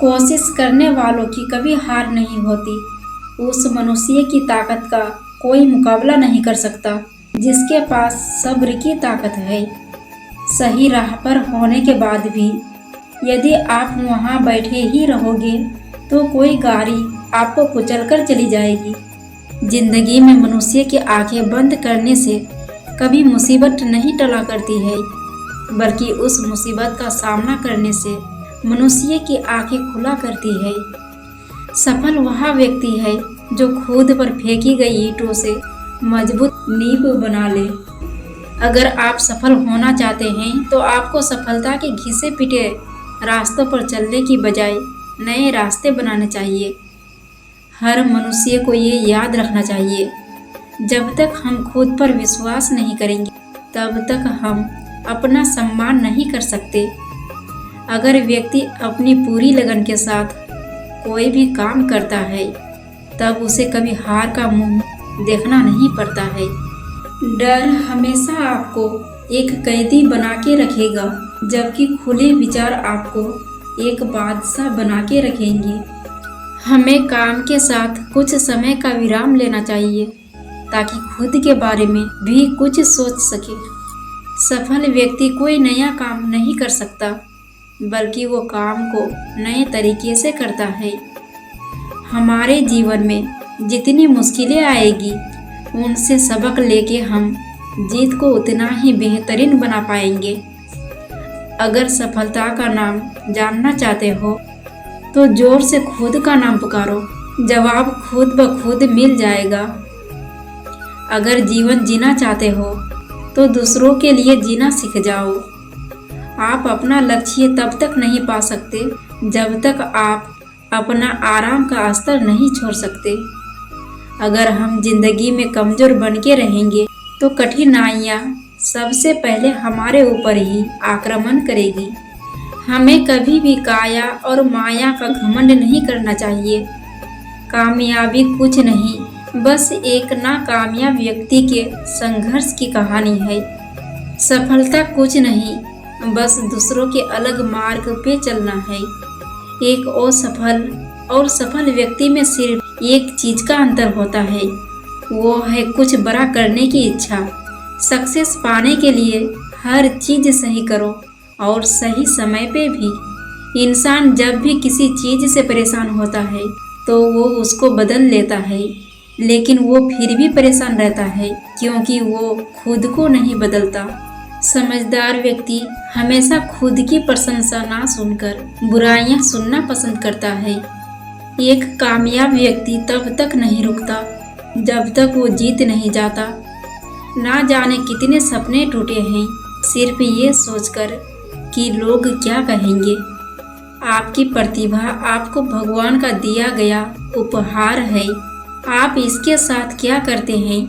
कोशिश करने वालों की कभी हार नहीं होती। उस मनुष्य की ताकत का कोई मुकाबला नहीं कर सकता जिसके पास सब्र की ताकत है। सही राह पर होने के बाद भी यदि आप वहां बैठे ही रहोगे तो कोई गाड़ी आपको कुचलकर चली जाएगी। जिंदगी में मनुष्य की आंखें बंद करने से कभी मुसीबत नहीं टला करती है, बल्कि उस मुसीबत का सामना करने से मनुष्य की आंखें खुला करती है। सफल वह व्यक्ति है जो खुद पर फेंकी गई ईंटों से मजबूत नींव बना ले। अगर आप सफल होना चाहते हैं तो आपको सफलता के घिसे पिटे रास्तों पर चलने की बजाय नए रास्ते बनाने चाहिए। हर मनुष्य को ये याद रखना चाहिए, जब तक हम खुद पर विश्वास नहीं करेंगे तब तक हम अपना सम्मान नहीं कर सकते। अगर व्यक्ति अपनी पूरी लगन के साथ कोई भी काम करता है तब उसे कभी हार का मुंह देखना नहीं पड़ता है। डर हमेशा आपको एक कैदी बना के रखेगा, जबकि खुले विचार आपको एक बादशाह बना के रखेंगे। हमें काम के साथ कुछ समय का विराम लेना चाहिए ताकि खुद के बारे में भी कुछ सोच सके। सफल व्यक्ति कोई नया काम नहीं कर सकता, बल्कि वो काम को नए तरीके से करता है। हमारे जीवन में जितनी मुश्किलें आएगी उनसे सबक लेके हम जीत को उतना ही बेहतरीन बना पाएंगे। अगर सफलता का नाम जानना चाहते हो तो जोर से खुद का नाम पुकारो, जवाब खुद ब खुद मिल जाएगा। अगर जीवन जीना चाहते हो तो दूसरों के लिए जीना सीख जाओ। आप अपना लक्ष्य तब तक नहीं पा सकते जब तक आप अपना आराम का स्तर नहीं छोड़ सकते। अगर हम जिंदगी में कमजोर बन के रहेंगे तो कठिनाइयाँ सबसे पहले हमारे ऊपर ही आक्रमण करेगी। हमें कभी भी काया और माया का घमंड नहीं करना चाहिए। कामयाबी कुछ नहीं, बस एक नाकामयाब व्यक्ति के संघर्ष की कहानी है। सफलता कुछ नहीं, बस दूसरों के अलग मार्ग पे चलना है। एक असफल और सफल व्यक्ति में सिर्फ एक चीज का अंतर होता है, वो है कुछ बड़ा करने की इच्छा। सक्सेस पाने के लिए हर चीज सही करो और सही समय पे भी। इंसान जब भी किसी चीज से परेशान होता है तो वो उसको बदल लेता है, लेकिन वो फिर भी परेशान रहता है क्योंकि वो खुद को नहीं बदलता। समझदार व्यक्ति हमेशा खुद की प्रशंसा ना सुनकर बुराइयां सुनना पसंद करता है। एक कामयाब व्यक्ति तब तक नहीं रुकता जब तक वो जीत नहीं जाता। ना जाने कितने सपने टूटे हैं सिर्फ ये सोचकर कि लोग क्या कहेंगे। आपकी प्रतिभा आपको भगवान का दिया गया उपहार है। आप इसके साथ क्या करते हैं,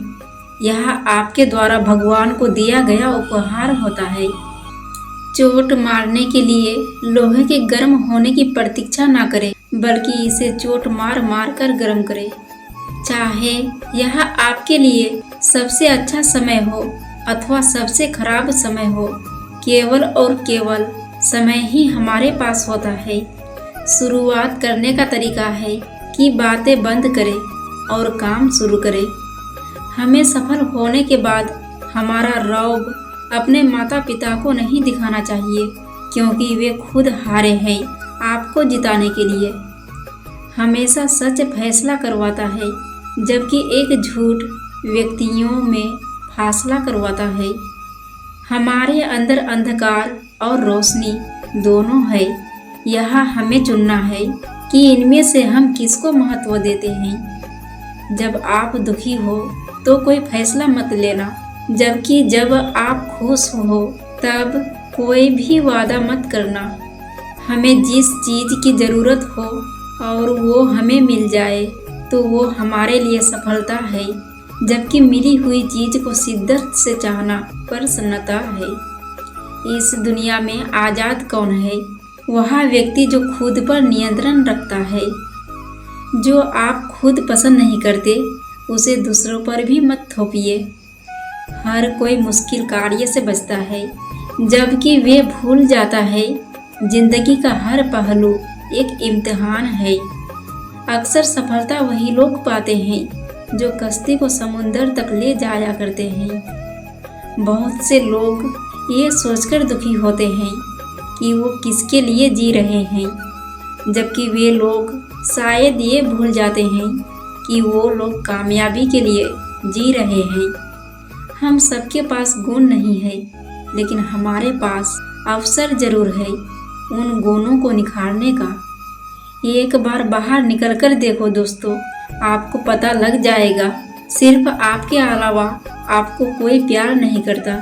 यह आपके द्वारा भगवान को दिया गया उपहार होता है। चोट मारने के लिए लोहे के गर्म होने की प्रतीक्षा ना करें, बल्कि इसे चोट मार मार कर गर्म करें। चाहे यह आपके लिए सबसे अच्छा समय हो अथवा सबसे खराब समय हो, केवल और केवल समय ही हमारे पास होता है। शुरुआत करने का तरीका है कि बातें बंद करें और काम शुरू करें। हमें सफल होने के बाद हमारा रौब अपने माता पिता को नहीं दिखाना चाहिए, क्योंकि वे खुद हारे हैं आपको जिताने के लिए। हमेशा सच फैसला करवाता है, जबकि एक झूठ व्यक्तियों में फासला करवाता है। हमारे अंदर अंधकार और रोशनी दोनों है। यह हमें चुनना है कि इनमें से हम किसको महत्व देते हैं। जब आप दुखी हो तो कोई फैसला मत लेना, जबकि जब आप खुश हो तब कोई भी वादा मत करना। हमें जिस चीज़ की ज़रूरत हो और वो हमें मिल जाए तो वो हमारे लिए सफलता है, जबकि मिली हुई चीज़ को शिद्दत से चाहना प्रसन्नता है। इस दुनिया में आज़ाद कौन है? वह व्यक्ति जो खुद पर नियंत्रण रखता है। जो आप खुद पसंद नहीं करते उसे दूसरों पर भी मत थोपिए। हर कोई मुश्किल कार्य से बचता है, जबकि वे भूल जाता है जिंदगी का हर पहलू एक इम्तिहान है। अक्सर सफलता वही लोग पाते हैं जो कश्ती को समुंदर तक ले जाया करते हैं। बहुत से लोग ये सोचकर दुखी होते हैं कि वो किसके लिए जी रहे हैं, जबकि वे लोग शायद ये भूल जाते हैं कि वो लोग कामयाबी के लिए जी रहे हैं। हम सबके पास गुण नहीं है, लेकिन हमारे पास अवसर जरूर है उन गुणों को निखारने का। एक बार बाहर निकलकर देखो दोस्तों, आपको पता लग जाएगा सिर्फ आपके अलावा आपको कोई प्यार नहीं करता।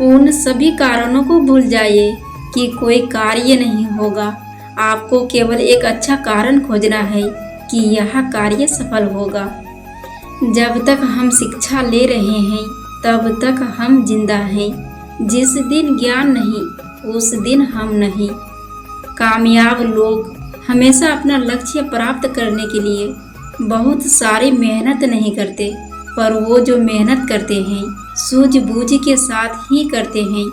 उन सभी कारणों को भूल जाइए कि कोई कार्य नहीं होगा। आपको केवल एक अच्छा कारण खोजना है कि यह कार्य सफल होगा। जब तक हम शिक्षा ले रहे हैं तब तक हम जिंदा हैं। जिस दिन ज्ञान नहीं उस दिन हम नहीं। कामयाब लोग हमेशा अपना लक्ष्य प्राप्त करने के लिए बहुत सारी मेहनत नहीं करते, पर वो जो मेहनत करते हैं सूझबूझ के साथ ही करते हैं।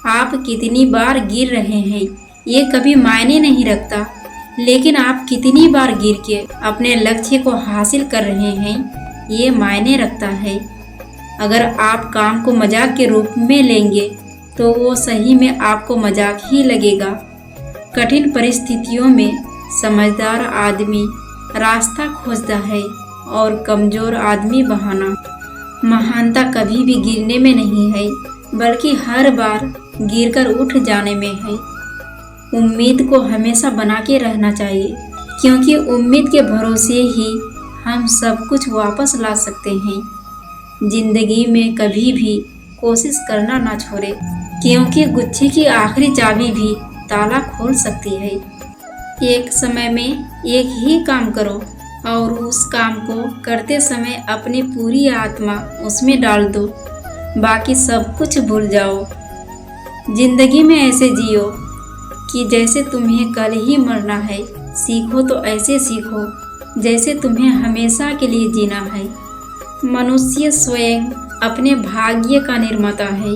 आप कितनी बार गिर रहे हैं ये कभी मायने नहीं रखता, लेकिन आप कितनी बार गिर के अपने लक्ष्य को हासिल कर रहे हैं ये मायने रखता है। अगर आप काम को मजाक के रूप में लेंगे तो वो सही में आपको मजाक ही लगेगा। कठिन परिस्थितियों में समझदार आदमी रास्ता खोजता है और कमज़ोर आदमी बहाना। महानता कभी भी गिरने में नहीं है, बल्कि हर बार गिरकर उठ जाने में है। उम्मीद को हमेशा बना के रहना चाहिए, क्योंकि उम्मीद के भरोसे ही हम सब कुछ वापस ला सकते हैं। जिंदगी में कभी भी कोशिश करना ना छोड़े, क्योंकि गुच्छे की आखिरी चाबी भी ताला खोल सकती है। एक समय में एक ही काम करो और उस काम को करते समय अपनी पूरी आत्मा उसमें डाल दो, बाकी सब कुछ भूल जाओ। जिंदगी में ऐसे जियो कि जैसे तुम्हें कल ही मरना है। सीखो तो ऐसे सीखो जैसे तुम्हें हमेशा के लिए जीना है। मनुष्य स्वयं अपने भाग्य का निर्माता है।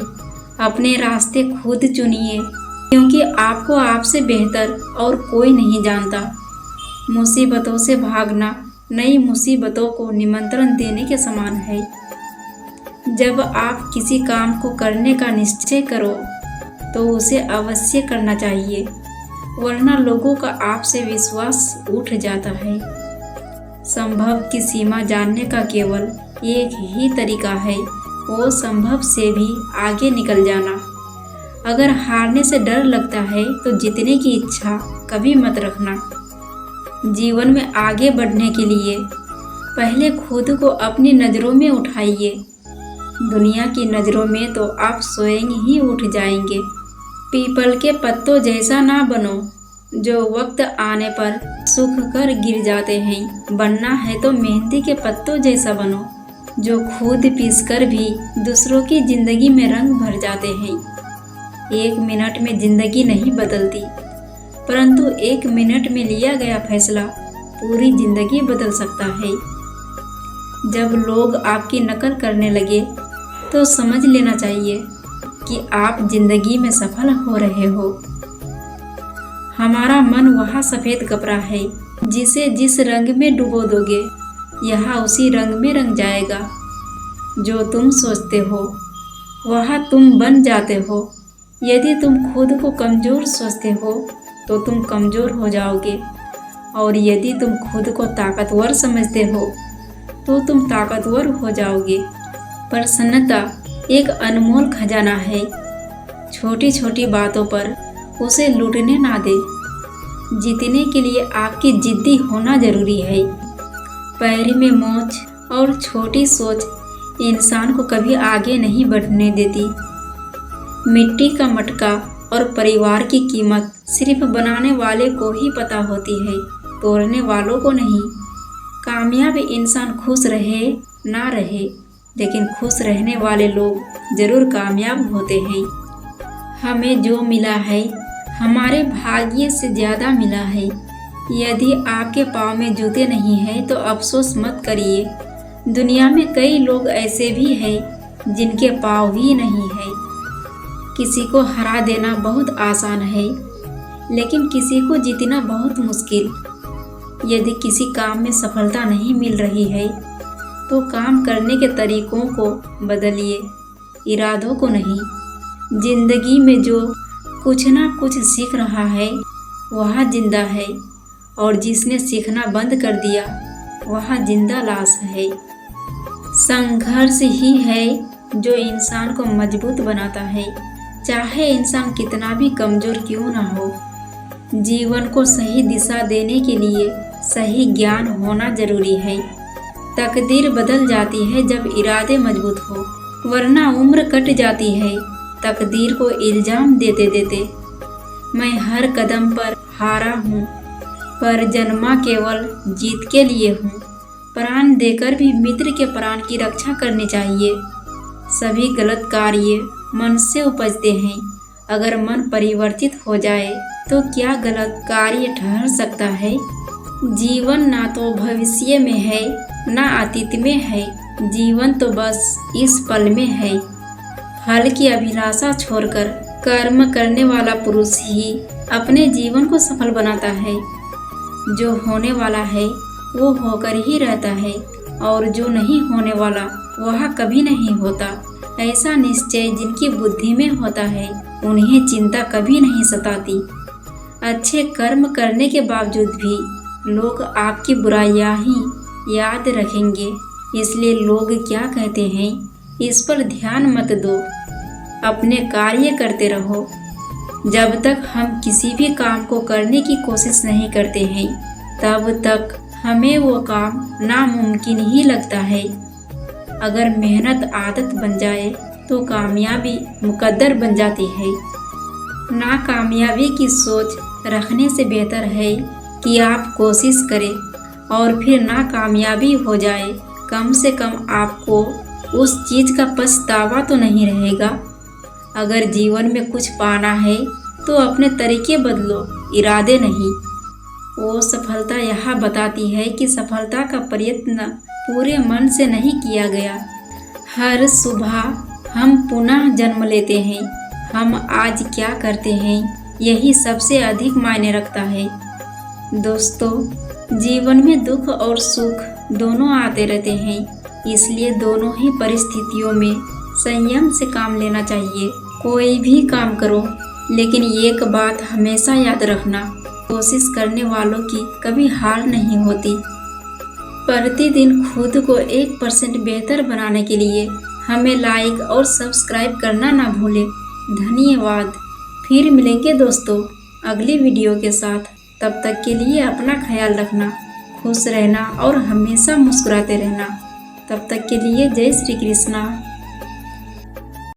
अपने रास्ते खुद चुनिए, क्योंकि आपको आपसे बेहतर और कोई नहीं जानता। मुसीबतों से भागना नई मुसीबतों को निमंत्रण देने के समान है। जब आप किसी काम को करने का निश्चय करो तो उसे अवश्य करना चाहिए, वरना लोगों का आपसे विश्वास उठ जाता है। संभव की सीमा जानने का केवल एक ही तरीका है, वो संभव से भी आगे निकल जाना। अगर हारने से डर लगता है तो जीतने की इच्छा कभी मत रखना। जीवन में आगे बढ़ने के लिए पहले खुद को अपनी नज़रों में उठाइए। दुनिया की नज़रों में तो आप स्वयं ही उठ जाएंगे। पीपल के पत्तों जैसा ना बनो जो वक्त आने पर सूख कर गिर जाते हैं। बनना है तो मेहंदी के पत्तों जैसा बनो जो खुद पीसकर भी दूसरों की जिंदगी में रंग भर जाते हैं। 1 मिनट में जिंदगी नहीं बदलती, परंतु 1 मिनट में लिया गया फैसला पूरी जिंदगी बदल सकता है। जब लोग आपकी नकल करने लगे तो समझ लेना चाहिए कि आप जिंदगी में सफल हो रहे हो। हमारा मन वह सफ़ेद कपड़ा है जिसे जिस रंग में डुबो दोगे यह उसी रंग में रंग जाएगा। जो तुम सोचते हो वह तुम बन जाते हो। यदि तुम खुद को कमज़ोर सोचते हो तो तुम कमज़ोर हो जाओगे, और यदि तुम खुद को ताकतवर समझते हो तो तुम ताकतवर हो जाओगे। प्रसन्नता एक अनमोल खजाना है। छोटी छोटी बातों पर उसे लूटने ना दे। जीतने के लिए आपकी जिद्दी होना ज़रूरी है। पैर में मोच और छोटी सोच इंसान को कभी आगे नहीं बढ़ने देती। मिट्टी का मटका और परिवार की कीमत सिर्फ बनाने वाले को ही पता होती है, तोड़ने वालों को नहीं। कामयाब इंसान खुश रहे ना रहे, लेकिन खुश रहने वाले लोग जरूर कामयाब होते हैं। हमें जो मिला है हमारे भाग्य से ज़्यादा मिला है। यदि आपके पाँव में जूते नहीं हैं तो अफसोस मत करिए। दुनिया में कई लोग ऐसे भी हैं जिनके पाँव ही नहीं है। किसी को हरा देना बहुत आसान है, लेकिन किसी को जीतना बहुत मुश्किल। यदि किसी काम में सफलता नहीं मिल रही है तो काम करने के तरीकों को बदलिए, इरादों को नहीं। जिंदगी में जो कुछ ना कुछ सीख रहा है वह जिंदा है, और जिसने सीखना बंद कर दिया वह जिंदा लाश है। संघर्ष ही है जो इंसान को मजबूत बनाता है, चाहे इंसान कितना भी कमजोर क्यों ना हो। जीवन को सही दिशा देने के लिए सही ज्ञान होना जरूरी है। तकदीर बदल जाती है जब इरादे मजबूत हो, वरना उम्र कट जाती है तकदीर को इल्जाम देते देते। मैं हर कदम पर हारा हूँ, पर जन्मा केवल जीत के लिए हूँ। प्राण देकर भी मित्र के प्राण की रक्षा करनी चाहिए। सभी गलत कार्य मन से उपजते हैं। अगर मन परिवर्तित हो जाए तो क्या गलत कार्य ठहर सकता है। जीवन ना तो भविष्य में है ना अतीत में है, जीवन तो बस इस पल में है। फल की अभिलाषा छोड़कर कर्म करने वाला पुरुष ही अपने जीवन को सफल बनाता है। जो होने वाला है वो होकर ही रहता है, और जो नहीं होने वाला वह कभी नहीं होता। ऐसा निश्चय जिनकी बुद्धि में होता है उन्हें चिंता कभी नहीं सताती। अच्छे कर्म करने के बावजूद भी लोग आपकी बुराइयां ही याद रखेंगे, इसलिए लोग क्या कहते हैं इस पर ध्यान मत दो, अपने कार्य करते रहो। जब तक हम किसी भी काम को करने की कोशिश नहीं करते हैं तब तक हमें वो काम नामुमकिन ही लगता है। अगर मेहनत आदत बन जाए तो कामयाबी मुकद्दर बन जाती है। नाकामयाबी की सोच रखने से बेहतर है कि आप कोशिश करें और फिर नाकामयाबी हो जाए, कम से कम आपको उस चीज़ का पछतावा तो नहीं रहेगा। अगर जीवन में कुछ पाना है तो अपने तरीके बदलो, इरादे नहीं। वो सफलता यह बताती है कि सफलता का प्रयत्न पूरे मन से नहीं किया गया। हर सुबह हम पुनः जन्म लेते हैं। हम आज क्या करते हैं यही सबसे अधिक मायने रखता है। दोस्तों, जीवन में दुख और सुख दोनों आते रहते हैं, इसलिए दोनों ही परिस्थितियों में संयम से काम लेना चाहिए। कोई भी काम करो, लेकिन एक बात हमेशा याद रखना, कोशिश करने वालों की कभी हार नहीं होती। प्रतिदिन खुद को 1% बेहतर बनाने के लिए हमें लाइक और सब्सक्राइब करना ना भूलें। धन्यवाद। फिर मिलेंगे दोस्तों अगली वीडियो के साथ। तब तक के लिए अपना ख्याल रखना, खुश रहना और हमेशा मुस्कुराते रहना। तब तक के लिए जय श्री कृष्णा।